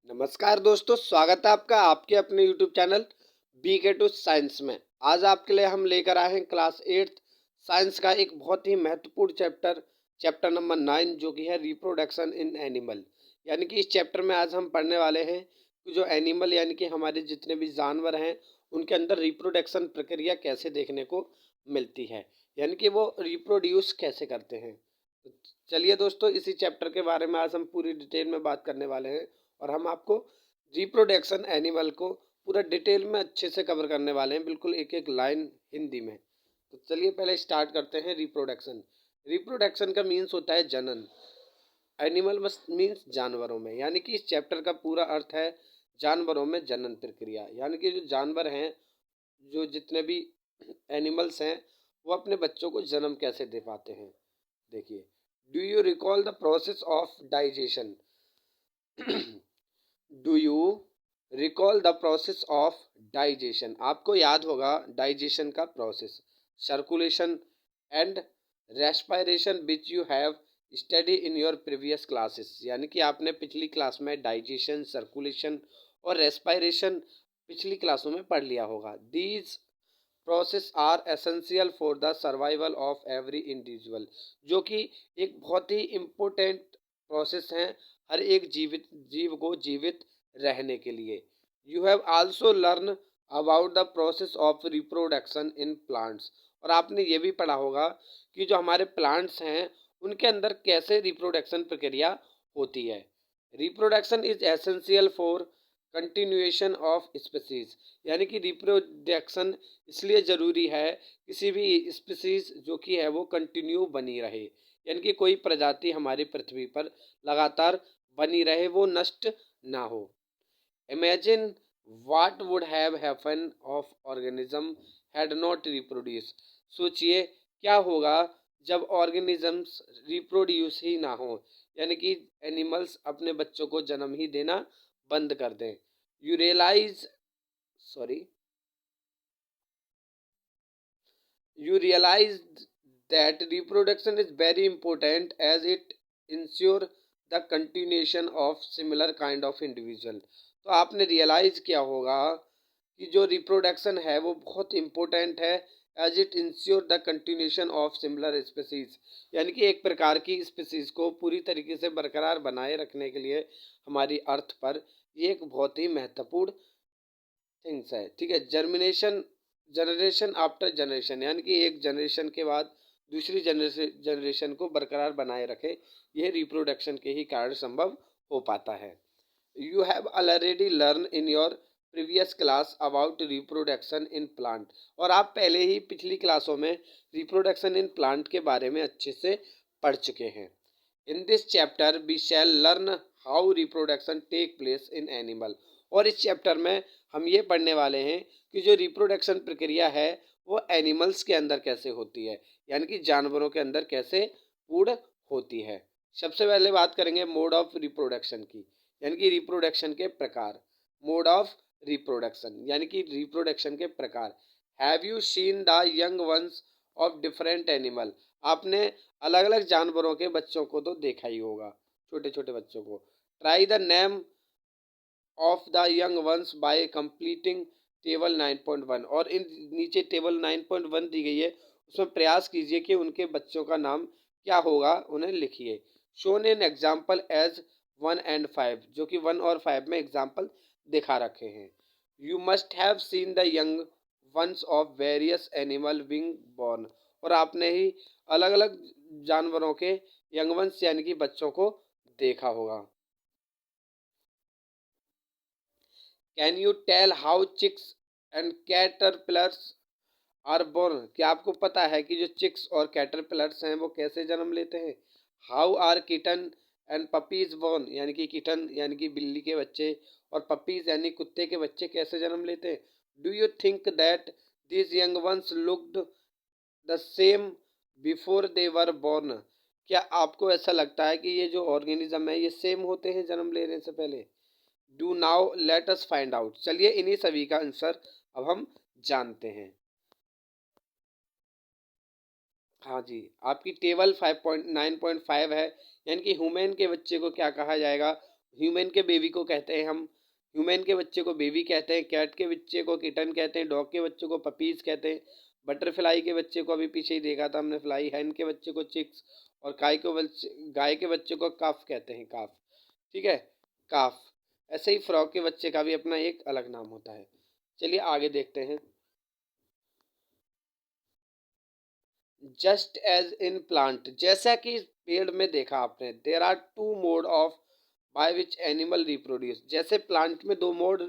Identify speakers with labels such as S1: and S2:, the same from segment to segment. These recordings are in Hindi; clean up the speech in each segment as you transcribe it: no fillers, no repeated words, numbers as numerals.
S1: नमस्कार दोस्तों, स्वागत है आपका आपके अपने YouTube channel BK to science में। आज आपके लिए हम लेकर आए हैं क्लास 8 साइंस का एक बहुत ही महत्वपूर्ण चैप्टर नंबर 9, जो कि है रिप्रोडक्शन इन एनिमल। यानी कि इस चैप्टर में आज हम पढ़ने वाले हैं कि जो एनिमल यानी कि हमारे जितने भी जानवर हैं उनके अंदर रिप्रोडक्शन प्रक्रिया कैसे देखने को मिलती है, यानी कि वो रिप्रोड्यूस कैसे करते हैं। तो चलिए दोस्तों, इसी चैप्टर के बारे में आज हम पूरी डिटेल में बात करने वाले हैं और हम आपको रिप्रोडक्शन एनिमल को पूरा डिटेल में अच्छे से कवर करने वाले हैं, बिल्कुल एक एक लाइन हिंदी में। तो चलिए पहले स्टार्ट करते हैं। रिप्रोडक्शन रिप्रोडक्शन का मीन्स होता है जनन। एनिमल मीन्स जानवरों में, यानी कि इस चैप्टर का पूरा अर्थ है जानवरों में जनन प्रक्रिया। यानी कि जो जानवर हैं, जो जितने भी एनिमल्स हैं, वो अपने बच्चों को जन्म कैसे दे पाते हैं। देखिए, do you recall the process of digestion? Do you recall the process of digestion? आपको याद होगा डाइजेशन का process, circulation and respiration which you have study in your previous classes. यानी कि आपने पिछली क्लास में डाइजेशन, सर्कुलेशन और रेस्पिरेशन पिछली क्लासों में पढ़ लिया होगा। These process are essential for the survival of every individual, जो कि एक बहुत ही इम्पोर्टेंट प्रोसेस हैं हर एक जीव को जीवित रहने के लिए। You have also learn about the process of reproduction in plants. और आपने ये भी पढ़ा होगा कि जो हमारे प्लांट्स हैं उनके अंदर कैसे रिप्रोडक्शन प्रक्रिया होती है। Reproduction is essential for continuation of species, यानी कि रिप्रोडक्शन इसलिए ज़रूरी है किसी भी स्पीसीज जो कि है वो कंटिन्यू बनी रहे, यानी कि कोई प्रजाति हमारी पृथ्वी पर लगातार बनी रहे, वो नष्ट ना हो। Imagine what would have happen of organism had not reproduce. सोचिए क्या होगा जब ऑर्गेनिजम्स रिप्रोड्यूस ही ना हो, यानी कि एनिमल्स अपने बच्चों को जन्म ही देना बंद कर दें। You realize sorry you realize that reproduction is very important as it ensure the continuation of similar kind of individual। तो आपने रियलाइज किया होगा कि जो रिप्रोडक्शन है वो बहुत इम्पोर्टेंट है, as it insure the continuation of similar species, यानी कि एक प्रकार की स्पीसीज को पूरी तरीके से बरकरार बनाए रखने के लिए हमारी अर्थ पर ये एक बहुत ही महत्वपूर्ण थिंग्स है। ठीक है, जर्मिनेशन जनरेशन आफ्टर जनरेशन, यानी कि एक जनरेशन के बाद दूसरी जनरेशन को बरकरार बनाए रखे, यह रिप्रोडक्शन के ही कारण संभव हो पाता है। You have already learn in your previous class about reproduction in plant. और आप पहले ही पिछली क्लासों में रिप्रोडक्शन इन प्लांट के बारे में अच्छे से पढ़ चुके हैं। In this chapter we shall learn how reproduction take place in animal. और इस चैप्टर में हम ये पढ़ने वाले हैं कि जो रिप्रोडक्शन प्रक्रिया है वो एनिमल्स के अंदर कैसे होती है, यानी कि जानवरों के अंदर कैसे पूर्ण होती है। सबसे पहले बात करेंगे मोड ऑफ रिप्रोडक्शन की, यानी कि रिप्रोडक्शन के प्रकार। मोड ऑफ रिप्रोडक्शन यानी कि रिप्रोडक्शन के प्रकार। Have you seen the young ones of different animal? आपने अलग अलग जानवरों के बच्चों को तो देखा ही होगा, छोटे छोटे बच्चों को। Try the name of the young ones bye completing table 9.1। और इन नीचे टेबल 9.1 दी गई है, उसमें प्रयास कीजिए कि उनके बच्चों का नाम क्या होगा, उन्हें लिखिए। Shown in example as 1 and 5, जो कि 1 और 5 में एग्जाम्पल दिखा रखे हैं। You must have seen the young ones of various animal being born. और आपने ही अलग अलग जानवरों के यंग वंस यानी कि बच्चों को देखा होगा। Can you tell how chicks and caterpillars are born? क्या आपको पता है कि जो चिक्स और कैटरपिलर्स हैं वो कैसे जन्म लेते हैं? How are kitten and puppies born? यानी कि किटन यानी कि बिल्ली के बच्चे और पपीज यानी कुत्ते के बच्चे कैसे जन्म लेते हैं? Do you think that these young ones looked the same before they were born? क्या आपको ऐसा लगता है कि ये जो ऑर्गेनिज्म है ये सेम होते हैं जन्म लेने से पहले? Do now let us find out. चलिए इन्हीं सभी का आंसर अब हम जानते हैं। हाँ जी, आपकी टेबल 5.9.5 है, यानी कि ह्यूमन के बच्चे को क्या कहा जाएगा? ह्यूमन के बेबी को कहते हैं हम, ह्यूमन के बच्चे को बेबी कहते हैं, कैट के बच्चे को किटन कहते हैं, डॉग के बच्चे को पपीज कहते हैं, बटरफ्लाई के बच्चे को अभी पीछे ही देखा था हमने फ्लाई, हैन के बच्चे को चिक्स, और गाय के बच्चे को काफ कहते हैं, काफ। ठीक है, काफ। ऐसे ही फ्रॉग के बच्चे का भी अपना एक अलग नाम होता है। चलिए आगे देखते हैं। जस्ट एज इन प्लांट, जैसा कि पेड़ में देखा आपने, there are two mode of by which animal reproduce, जैसे प्लांट में दो मोड,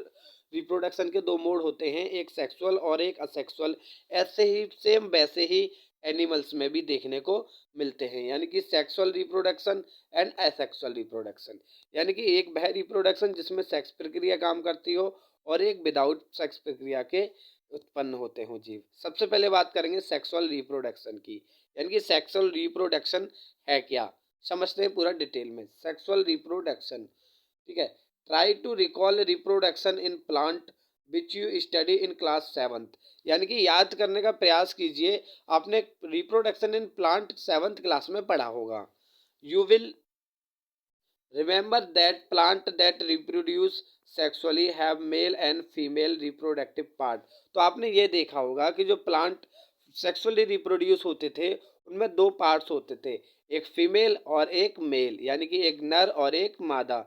S1: रिप्रोडक्शन के दो मोड होते हैं, एक सेक्सुअल और एक असेक्सुअल, ऐसे ही सेम वैसे ही एनिमल्स में भी देखने को मिलते हैं, यानी कि sexual reproduction and asexual reproduction, यानी कि एक वह रिप्रोडक्शन जिसमें सेक्स प्रक्रिया काम करती हो और एक विदाउट सेक्स प्रक्रिया के उत्पन्न होते हो जीव। सबसे पहले बात करेंगे सेक्सुअल रिप्रोडक्शन की, यानी कि सेक्सुअल रिप्रोडक्शन है क्या, समझते हैं पूरा डिटेल में। सेक्सुअल रिप्रोडक्शन, ठीक है, try to recall reproduction in plant which you study in class 7th, यानी कि याद करने का प्रयास कीजिए, आपने reproduction in plant 7th class में पढ़ा होगा। You will remember that plant that reproduce sexually have male and female reproductive part, तो आपने ये देखा होगा कि जो प्लांट सेक्सुअली रिप्रोड्यूस होते थे उनमें दो पार्ट्स होते थे, एक फीमेल और एक मेल, यानी कि एक नर और एक मादा।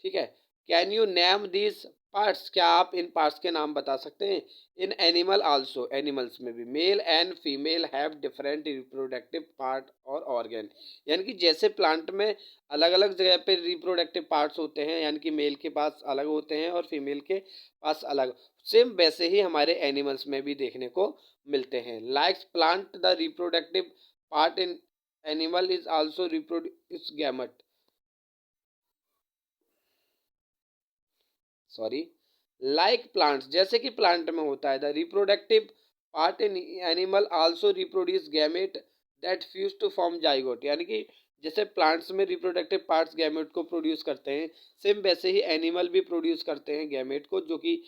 S1: ठीक है, can you name these parts, क्या आप इन पार्ट्स के नाम बता सकते हैं। इन एनिमल आल्सो, एनिमल्स में भी mail and female have different reproductive part और ऑर्गन, यानी कि जैसे प्लांट में अलग अलग जगह पे रिप्रोडक्टिव पार्ट्स होते हैं, यानी कि मेल के पास अलग होते हैं और फीमेल के पास अलग, सेम वैसे ही हमारे एनिमल्स में भी देखने को मिलते हैं। Like plant the reproductive part in animal is also reproduce gamete, sorry, like plants, जैसे कि प्लांट में होता है, the reproductive part in animal also reproduce gamete that fuse to form zygote, यानी कि जैसे प्लांट्स में रिप्रोडक्टिव पार्ट्स गैमेट को प्रोड्यूस करते हैं, सेम वैसे ही एनिमल भी प्रोड्यूस करते हैं गैमेट को, जो कि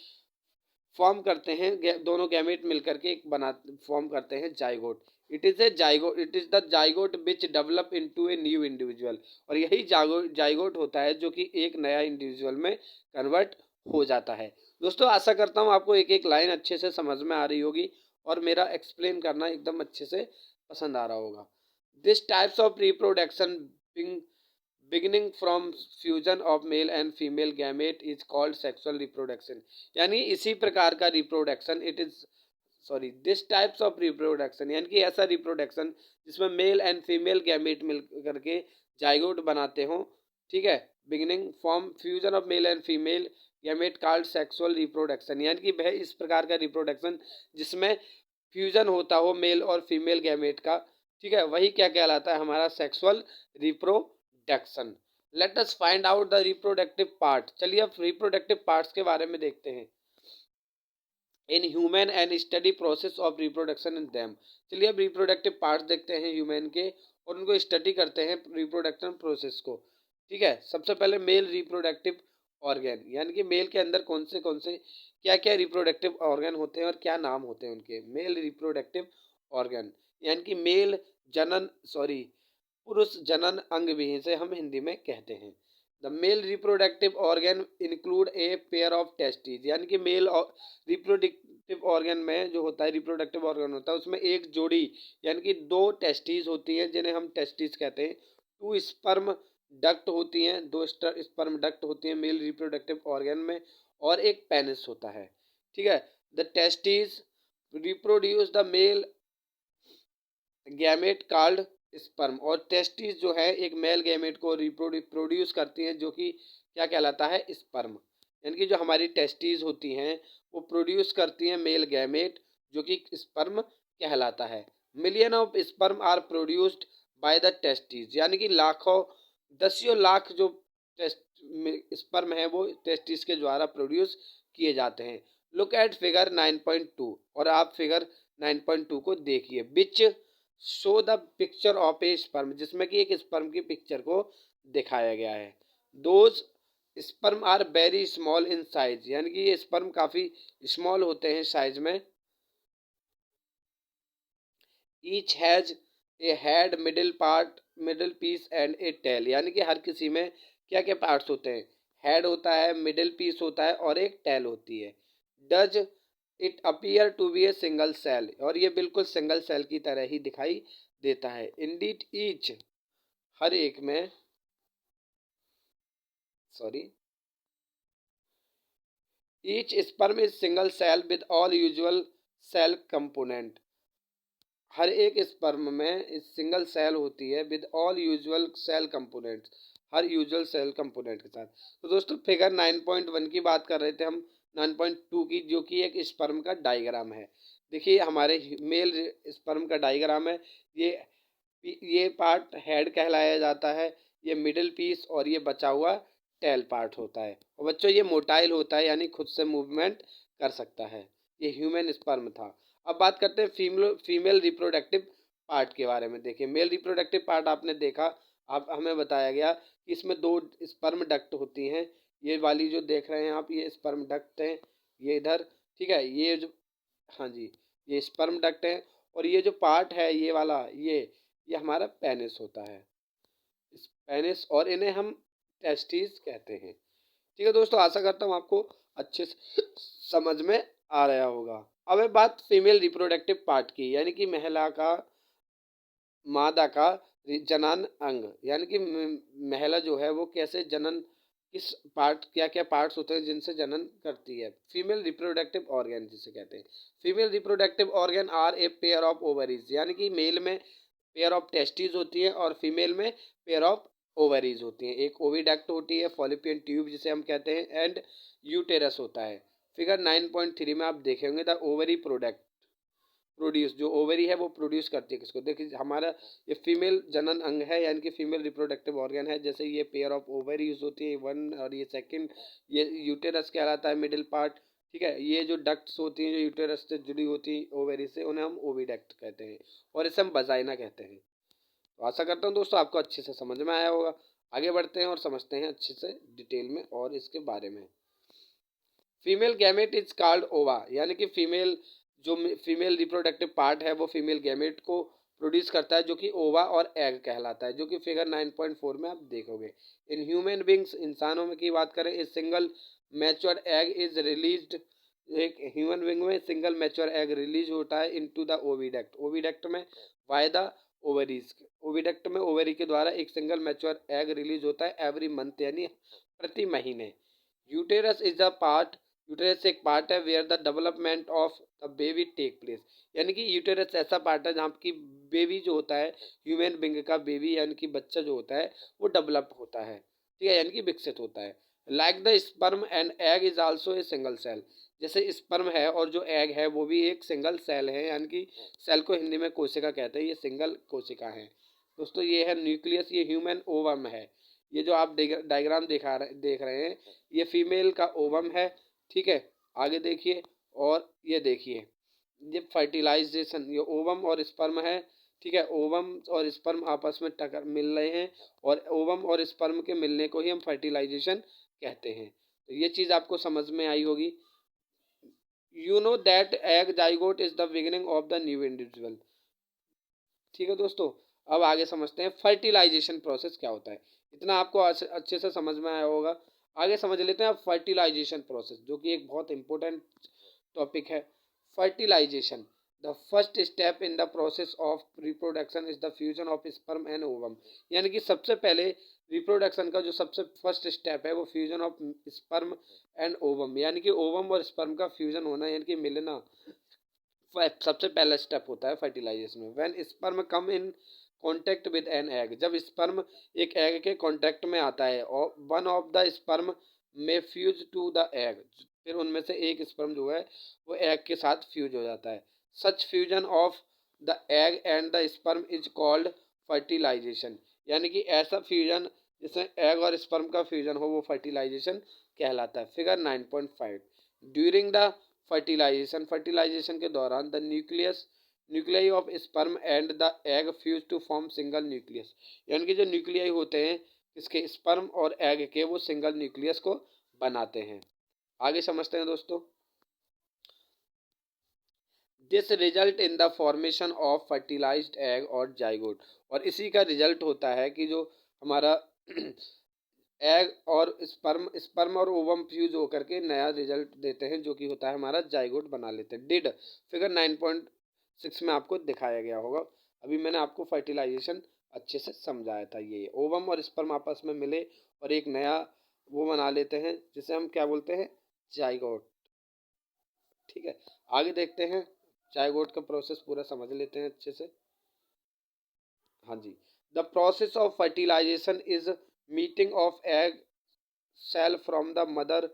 S1: फॉर्म करते हैं, दोनों गैमेट मिलकर के एक बना फॉर्म करते हैं zygote. It is a zygote, it is the zygote which develop into a new individual, और यही जाइगोट होता है जो कि एक नया इंडिविजुअल में कन्वर्ट हो जाता है। दोस्तों आशा करता हूँ आपको एक एक लाइन अच्छे से समझ में आ रही होगी और मेरा एक्सप्लेन करना एकदम अच्छे से पसंद आ रहा होगा। This types of reproduction beginning from fusion of male and female gamete is called sexual reproduction, यानी इसी प्रकार का reproduction, it is sorry this types of reproduction, यानी कि ऐसा रिप्रोडक्शन जिसमें मेल एंड फीमेल गैमेट मिल करके जाइगोट बनाते हो, ठीक है, beginning form fusion of male and female gamete called sexual reproduction, यानी कि वह इस प्रकार का रिप्रोडक्शन जिसमें फ्यूजन होता हो मेल और फीमेल गैमेट का, ठीक है, वही क्या कहलाता है हमारा sexual reproduction. Late us find out the reproductive part, चलिए अब रिप्रोडक्टिव पार्ट्स के बारे में देखते हैं। In human and study process of reproduction in them, चलिए अब रिप्रोडक्टिव पार्ट्स देखते हैं ह्यूमन के और उनको स्टडी करते हैं रिप्रोडक्शन प्रोसेस को। ठीक है, सबसे पहले मेल रिप्रोडक्टिव ऑर्गन, यानी कि मेल के अंदर कौन से क्या क्या रिप्रोडक्टिव ऑर्गन होते हैं और क्या नाम होते हैं उनके। मेल रिप्रोडक्टिव ऑर्गन, यानी कि मेल जनन सॉरी पुरुष जनन अंग भी इसे हम हिंदी में कहते हैं। The male reproductive organ include A pair of testis, यानी कि मेल रिप्रोडक्टिव ऑर्गन में जो होता है, रिप्रोडक्टिव ऑर्गन होता है उसमें एक जोड़ी यानी कि दो टेस्टिस होती हैं जिन्हें हम टेस्टिस कहते हैं। टू स्पर्म डक्ट होती हैं, दो स्पर्म डक्ट होती हैं मेल रिप्रोडक्टिव ऑर्गन में, और एक पेनिस होता है। ठीक है, the testis reproduce the male gamete called sperm, और टेस्टिस जो है एक मेल गैमेट को प्रोड्यूस करती हैं जो कि क्या कहलाता है, स्पर्म, यानी कि जो हमारी टेस्टिस होती हैं वो प्रोड्यूस करती हैं मेल गैमेट जो कि स्पर्म कहलाता है। Million of sperm are produced by the testis, यानी कि लाखों दसियों लाख जो टेस्ट स्पर्म है वो टेस्टिस के द्वारा प्रोड्यूस किए जाते हैं। लुक एट फिगर 9.2, और आप फिगर 9.2 को देखिए, which show the picture of A sperm, जिसमें कि एक स्पर्म की पिक्चर को दिखाया गया है। Those sperm are very small in size, यानी कि ये स्पर्म काफी स्मॉल होते हैं साइज में। Each has a head, middle part, middle piece and a tail, यानी कि हर किसी में क्या क्या पार्ट्स होते हैं? हेड होता है, मिडिल पीस होता है और एक टेल होती है। Does it appear to be a single cell, और ये बिल्कुल सिंगल सेल की तरह ही दिखाई देता है। इंडीड ईच, हर एक में, sorry, each sperm is single cell with all usual cell component, हर एक स्पर्म में सिंगल सेल होती है with all usual cell components, हर यूजुअल सेल कंपोनेंट के साथ। तो दोस्तों फिगर 9.1 की बात कर रहे थे हम, 9.2 की, जो कि एक स्पर्म का डायग्राम है। देखिए हमारे मेल स्पर्म का डायग्राम है। ये ये पार्ट हेड कहलाया जाता है, ये मिडिल पीस और ये बचा हुआ टेल पार्ट होता है। और बच्चों ये मोटाइल होता है, यानी खुद से मूवमेंट कर सकता है। ये ह्यूमन स्पर्म था। अब बात करते हैं फीमेल रिप्रोडक्टिव पार्ट के बारे में। देखिए मेल रिप्रोडक्टिव पार्ट आपने देखा, आप हमें बताया गया कि इसमें दो स्पर्म डक्ट होती हैं। ये वाली जो देख रहे हैं आप, ये स्पर्म डक्ट हैं, ये इधर, ठीक है, ये जो, हाँ जी, ये स्पर्म डक्ट है। और ये जो पार्ट है ये वाला, ये हमारा पेनिस होता है, इस पेनिस, और इन्हें हम टेस्टिस कहते हैं। ठीक है दोस्तों, आशा करता हूँ आपको अच्छे से समझ में आ रहा होगा। अब है बात फीमेल रिप्रोडक्टिव पार्ट की, यानी कि महिला का, मादा का जनन अंग, यानी कि महिला जो है वो कैसे जनन, किस पार्ट, क्या क्या पार्ट्स होते हैं जिनसे जनन करती है। फीमेल रिप्रोडक्टिव ऑर्गन जिसे कहते हैं। Female reproductive organ are a pair of ovaries, यानी कि मेल में पेयर ऑफ टेस्टिस होती है और फीमेल में पेयर ऑफ ओवरीज होती हैं। एक ओविडक्ट होती है, फॉलिपियन ट्यूब जिसे हम कहते हैं, एंड यूटेरस होता है। फिगर 9.3 में आप देखेंगे द ओवरी प्रोडक्ट प्रोड्यूस, जो ओवरी है वो प्रोड्यूस करती है किसको? देखिए हमारा ये फीमेल जनन अंग है, यानी कि फीमेल रिप्रोडक्टिव ऑर्गन है। जैसे ये पेयर ऑफ ओवरीज होती है वन, और ये सेकंड, ये यूटेरस कहलाता है मिडिल पार्ट। ठीक है, ये जो डक्ट्स होती हैं जो यूटेरस से जुड़ी होती है ओवरी से, उन्हें हम ओविडक्ट कहते हैं, और इसे हम वजाइना कहते हैं। तो आशा करता हूँ दोस्तों आपको अच्छे से समझ में आया होगा। आगे बढ़ते हैं और समझते हैं अच्छे से डिटेल में और इसके बारे में। फीमेल गैमेट इज कॉल्ड ओवा, यानी कि फीमेल, जो फीमेल रिप्रोडक्टिव पार्ट है वो फीमेल गैमेट को प्रोड्यूस करता है, जो कि ओवा और एग कहलाता है, जो कि फिगर 9.4 में आप देखोगे। इन ह्यूमन बींग्स, इंसानों में की बात करें, इस single mature egg is released, एक ह्यूमन बींग में सिंगल मैच्योर एग रिलीज होता है इनटू द ओविडक्ट, ओविडक्ट में बाय द ओवरीज, ओविडक्ट में ओवरी के द्वारा एक सिंगल मैच्योर एग रिलीज होता है एवरी मंथ, यानी प्रति महीने। Uterus is the part, uterus एक पार्ट है where the development of the baby take place, यानी कि यूटेरस ऐसा पार्ट है जहाँ की बेबी जो होता है, ह्यूमन बिंग का बेबी यानी कि बच्चा जो होता है वो डेवलप होता है, ठीक है, यानी कि विकसित होता है। Like the sperm and egg is also a single cell, जैसे स्पर्म है और जो एग है वो भी एक सिंगल सेल है, यानी कि सेल को हिंदी में कोशिका कहते हैं, ये सिंगल कोशिका है। दोस्तों ये है न्यूक्लियस, ये ह्यूमन ओवम है। ये जो आप डायग्राम देख रहे हैं, ये फीमेल का ओवम है, ठीक है। आगे देखिए, और ये देखिए, ये फर्टिलाइजेशन, ये ओवम और स्पर्म है, ठीक है। ओवम और स्पर्म आपस में टकर मिल रहे हैं, और ओवम और स्पर्म के मिलने को ही हम फर्टिलाइजेशन कहते हैं। तो ये चीज़ आपको समझ में आई होगी। You know that egg zygote is the beginning of the new individual, ठीक है दोस्तों। अब आगे समझते हैं फर्टिलाइजेशन प्रोसेस क्या होता है। इतना आपको अच्छे से समझ में आया होगा। आगे समझ लेते हैं अब फर्टिलाइजेशन प्रोसेस, जो कि एक बहुत इंपॉर्टेंट टॉपिक है। Fertilization, the first step in the process of reproduction is the fusion of sperm and ovum, यानी कि सबसे पहले रिप्रोडक्शन का जो सबसे फर्स्ट स्टेप है वो fusion of sperm and ovum, यानी कि ओवम और स्पर्म का फ्यूजन होना, यानी कि मिलना सबसे पहला स्टेप होता है फर्टिलाइजेशन में। When sperm come in contact with an egg, जब स्पर्म एक एग के कांटेक्ट में आता है, और वन ऑफ द स्पर्म में फ्यूज टू द एग, फिर उनमें से एक स्पर्म जो है वो एग के साथ फ्यूज हो जाता है। Such fusion of the egg and the sperm is called fertilisation, यानी कि ऐसा फ्यूजन जिसमें एग और स्पर्म का फ्यूजन हो वो फर्टिलाइजेशन कहलाता है। Figure 9.5, during the fertilization, fertilization के दौरान the nuclei of sperm and the egg fuse to form single nucleus, यानी कि जो न्यूक्लियाई होते हैं इसके स्पर्म और एग के, वो सिंगल न्यूक्लियस को बनाते हैं। आगे समझते हैं दोस्तों। This result in the formation of fertilized egg और जाइगोट, और इसी का रिजल्ट होता है कि जो हमारा एग और स्पर्म और ओवम फ्यूज होकर के नया रिजल्ट देते हैं, जो कि होता है हमारा जाइगोट बना लेते हैं। डिड फिगर 9.6 में आपको दिखाया गया होगा। अभी मैंने आपको फर्टिलाइजेशन अच्छे से समझाया था। ये ओवम और स्पर्म आपस में मिले और एक नया वो बना लेते हैं, जिसे हम क्या बोलते हैं, जाइगोट। ठीक है, आगे देखते हैं, जाइगोट का प्रोसेस पूरा समझ लेते हैं अच्छे से। हाँ जी, the process of fertilisation is meeting of egg cell from the mother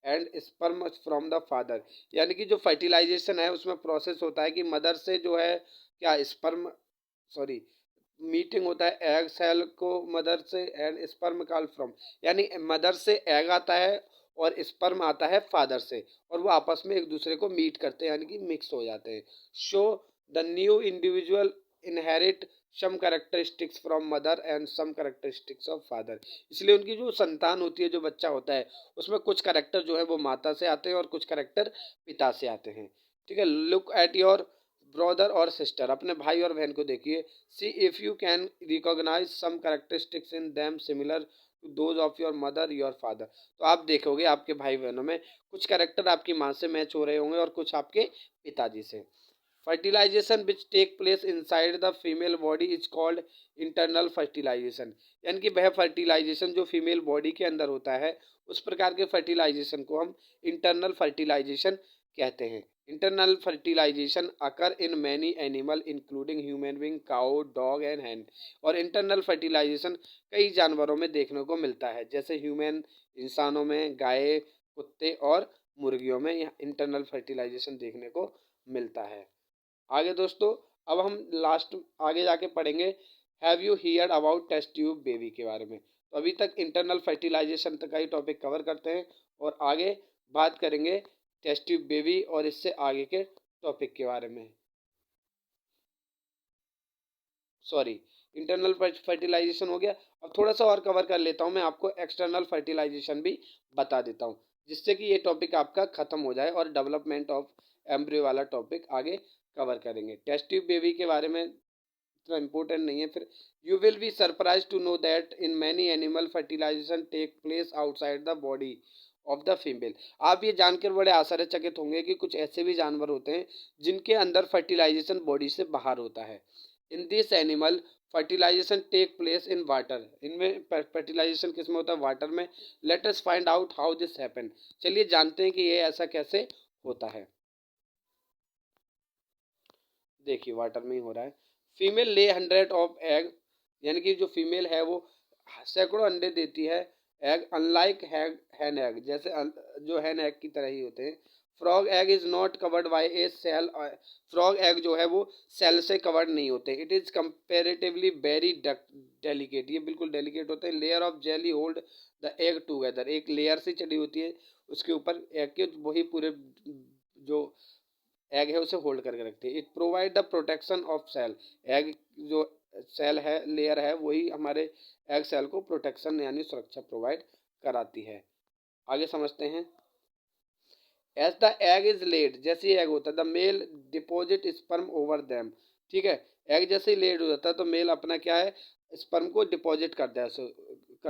S1: and sperm from the father. यानी कि जो फर्टिलाइजेशन है उसमें प्रोसेस होता है कि मदर से जो है क्या स्पर्म, सॉरी, मीटिंग होता है एग सेल को मदर से एंड स्पर्म कॉल फ्रॉम, यानी मदर से एग आता है और स्पर्म आता है फादर से, और वो आपस में एक दूसरे को मीट करते हैं, यानी कि मिक्स हो जाते हैं। So the new individual inherit some characteristics from mother and some characteristics of father. इसलिए उनकी जो संतान होती है, जो बच्चा होता है, उसमें कुछ कैरेक्टर जो है वो माता से आते हैं और कुछ कैरेक्टर पिता से आते हैं। ठीक है, लुक एट योर ब्रदर और सिस्टर, अपने भाई और बहन को देखिए। See if you can recognize some characteristics in them similar to those of your mother your father. तो आप देखोगे आपके भाई बहनों में कुछ कैरेक्टर आपकी माँ से मैच हो रहे होंगे और कुछ आपके पिताजी से। Fertilization which take place inside the female body is called internal fertilization. यानी कि वह फर्टिलाइजेशन जो फीमेल बॉडी के अंदर होता है, उस प्रकार के फर्टिलाइजेशन को हम इंटरनल फर्टिलाइजेशन कहते हैं। Internal fertilization occur in many animal including human being, cow, dog and hand. और इंटरनल फर्टिलाइजेशन कई जानवरों में देखने को मिलता है, जैसे ह्यूमन, इंसानों में, गाय, कुत्ते और मुर्गियों में यह इंटरनल फर्टिलाइजेशन देखने को मिलता है। आगे दोस्तों, अब हम लास्ट आगे जाके पढ़ेंगे have you heard about test tube baby के बारे में। तो अभी तक इंटरनल फर्टिलाइजेशन तक का ही टॉपिक कवर करते हैं और आगे बात करेंगे टेस्ट ट्यूब बेबी और इससे आगे के टॉपिक के बारे में। सॉरी, इंटरनल फर्टिलाइजेशन हो गया। अब थोड़ा सा और कवर कर लेता हूँ, मैं आपको एक्सटर्नल फर्टिलाइजेशन भी बता देता हूँ, जिससे कि ये टॉपिक आपका खत्म हो जाए और डेवलपमेंट ऑफ एम्ब्रियो वाला टॉपिक आगे कवर करेंगे। टेस्ट ट्यूब बेबी के बारे में इतना इम्पोर्टेंट नहीं है फिर। You will be surprise to know that in many animal fertilization take place outside the body of the female. आप ये जानकर बड़े आश्चर्यचकित होंगे कि कुछ ऐसे भी जानवर होते हैं जिनके अंदर फर्टिलाइजेशन बॉडी से बाहर होता है। In this animal fertilization take place in water. इनमें फर्टिलाइजेशन किस में होता है, वाटर में। Let us find out how this happen. चलिए जानते हैं कि ये ऐसा कैसे होता है। देखिए वाटर में ही हो रहा है। फीमेल ले 100 ऑफ एग, यानी कि जो फीमेल है वो सैकड़ों अंडे देती है। एग अनलाइक हैन एग, जैसे जो हैन एग की तरह ही होते हैं। Frog egg is not covered by a cell. Frog egg जो है वो सेल से कवर्ड नहीं होते। It is comparatively very delicate, ये बिल्कुल डेलिकेट होते हैं। Layer of jelly hold the egg together, एक लेयर से चढ़ी होती है उसके ऊपर एग के, वही पूरे जो एग है उसे होल्ड करके रखती है। It provide the protection of cell. Egg जो सेल है, लेयर है, वही हमारे एग सेल को प्रोटेक्शन यानी सुरक्षा प्रोवाइड कराती है। आगे समझते हैं। As the egg is laid, जैसे ही एग होता है, the male deposit sperm over them. ठीक है, एग जैसे ही लेड हो जाता है तो मेल अपना क्या है, स्पर्म को डिपॉजिट कर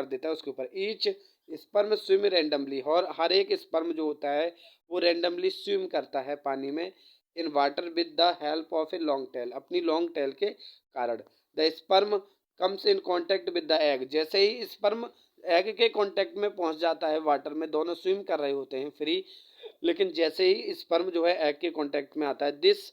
S1: देता है उसके ऊपर। ईच स्पर्म स्विम रेंडमली, और हर एक स्पर्म जो होता है वो रेंडमली स्विम करता है पानी में in water with the help of a long tail, अपनी लॉन्ग टेल के कारण। The sperm comes in contact with the egg, जैसे ही स्पर्म एग के कांटेक्ट में पहुंच जाता है वाटर में, दोनों स्विम कर रहे होते हैं फ्री, लेकिन जैसे ही स्पर्म जो है एग के कांटेक्ट में आता है, this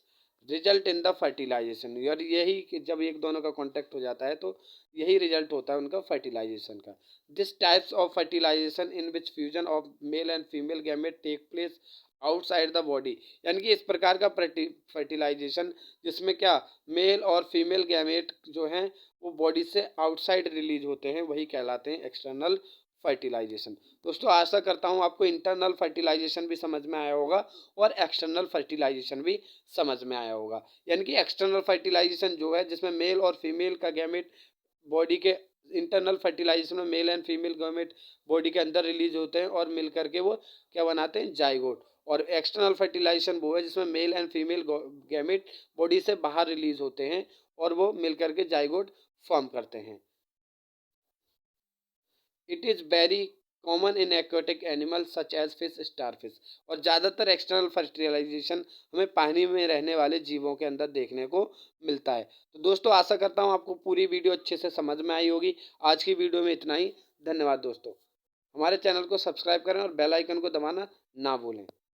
S1: result in the fertilization. यार यही कि जब एक दोनों का कांटेक्ट हो जाता है तो यही रिजल्ट होता है उनका फर्टिलाइजेशन का। This types of fertilization in which fusion of male and female gamete take place outside the body. यानी कि इस प्रकार का फर्टिलाइजेशन जिसमें क्या मेल और फीमेल गैमेट जो हैं वो बॉडी से आउटसाइड रिलीज होते हैं, वही कहलाते हैं एक्सटर्नल फर्टिलाइजेशन। दोस्तों आशा करता हूँ आपको इंटरनल फर्टिलाइजेशन भी समझ में आया होगा और एक्सटर्नल फर्टिलाइजेशन भी समझ में आया होगा। यानी कि एक्सटर्नल फर्टिलाइजेशन जो है जिसमें मेल और फीमेल का गैमेट बॉडी के, इंटरनल फर्टिलाइजेशन में mail and female gamete body के अंदर रिलीज होते हैं और मिल करके वो क्या बनाते हैं, जाइगोट। और एक्सटर्नल फर्टिलाइजेशन वो है जिसमें mail and female gamete body से बाहर रिलीज होते हैं और वो मिल करके जाइगोट फॉर्म करते हैं। It is very common in aquatic animal such as fish, starfish. और ज़्यादातर एक्सटर्नल फर्टिलाइजेशन हमें पानी में रहने वाले जीवों के अंदर देखने को मिलता है। तो दोस्तों आशा करता हूँ आपको पूरी वीडियो अच्छे से समझ में आई होगी। आज की वीडियो में इतना ही। धन्यवाद दोस्तों। हमारे चैनल को सब्सक्राइब करें और बेल आइकन को दबाना ना भूलें।